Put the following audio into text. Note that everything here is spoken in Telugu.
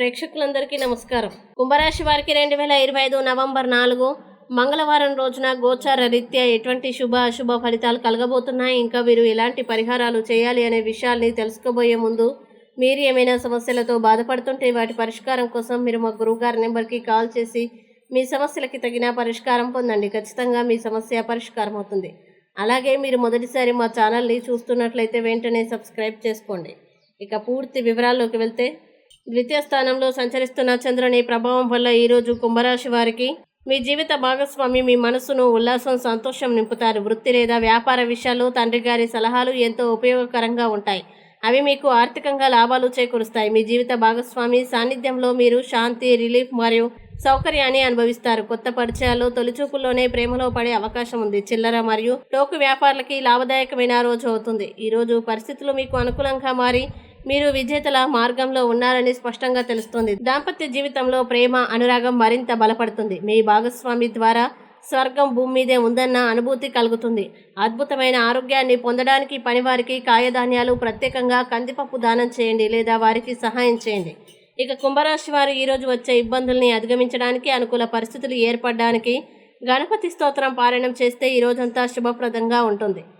ప్రేక్షకులందరికీ నమస్కారం. కుంభరాశి వారికి 2025 నవంబర్ 4 మంగళవారం రోజున గోచార రీత్యా ఎటువంటి శుభ అశుభ ఫలితాలు కలగబోతున్నాయి, ఇంకా వీరు ఎలాంటి పరిహారాలు చేయాలి అనే విషయాల్ని తెలుసుకోబోయే ముందు మీరు ఏమైనా సమస్యలతో బాధపడుతుంటే వాటి పరిష్కారం కోసం మీరు మా గురువుగారి నెంబర్కి కాల్ చేసి మీ సమస్యలకి తగిన పరిష్కారం పొందండి. ఖచ్చితంగా మీ సమస్య పరిష్కారం అవుతుంది. అలాగే మీరు మొదటిసారి మా ఛానల్ని చూస్తున్నట్లయితే వెంటనే సబ్స్క్రైబ్ చేసుకోండి. ఇక పూర్తి వివరాల్లోకి వెళ్తే, ద్వితీయ స్థానంలో సంచరిస్తున్న చంద్రుని ప్రభావం వల్ల ఈరోజు కుంభరాశి వారికి మీ జీవిత భాగస్వామి మీ మనసును ఉల్లాసం సంతోషం నింపుతారు. వృత్తి లేదా వ్యాపార విషయాల్లో తండ్రి గారి సలహాలు ఎంతో ఉపయోగకరంగా ఉంటాయి. అవి మీకు ఆర్థికంగా లాభాలు చేకూరుస్తాయి. మీ జీవిత భాగస్వామి సాన్నిధ్యంలో మీరు శాంతి, రిలీఫ్ మరియు సౌకర్యాన్ని అనుభవిస్తారు. కొత్త పరిచయాలు తొలిచూపుల్లోనే ప్రేమలో పడే అవకాశం ఉంది. చిల్లర మరియు టోకు వ్యాపారులకి లాభదాయకమైన రోజు అవుతుంది. ఈరోజు పరిస్థితులు మీకు అనుకూలంగా మారి మీరు విజేతల మార్గంలో ఉన్నారని స్పష్టంగా తెలుస్తుంది. దాంపత్య జీవితంలో ప్రేమ, అనురాగం మరింత బలపడుతుంది. మీ భాగస్వామి ద్వారా స్వర్గం భూమి మీదే ఉందన్న అనుభూతి కలుగుతుంది. అద్భుతమైన ఆరోగ్యాన్ని పొందడానికి పనివారికి కాయధాన్యాలు, ప్రత్యేకంగా కందిపప్పు దానం చేయండి లేదా వారికి సహాయం చేయండి. ఇక కుంభరాశి వారు ఈరోజు వచ్చే ఇబ్బందుల్ని అధిగమించడానికి, అనుకూల పరిస్థితులు ఏర్పడడానికి గణపతి స్తోత్రం పారాయణం చేస్తే ఈ రోజంతా శుభప్రదంగా ఉంటుంది.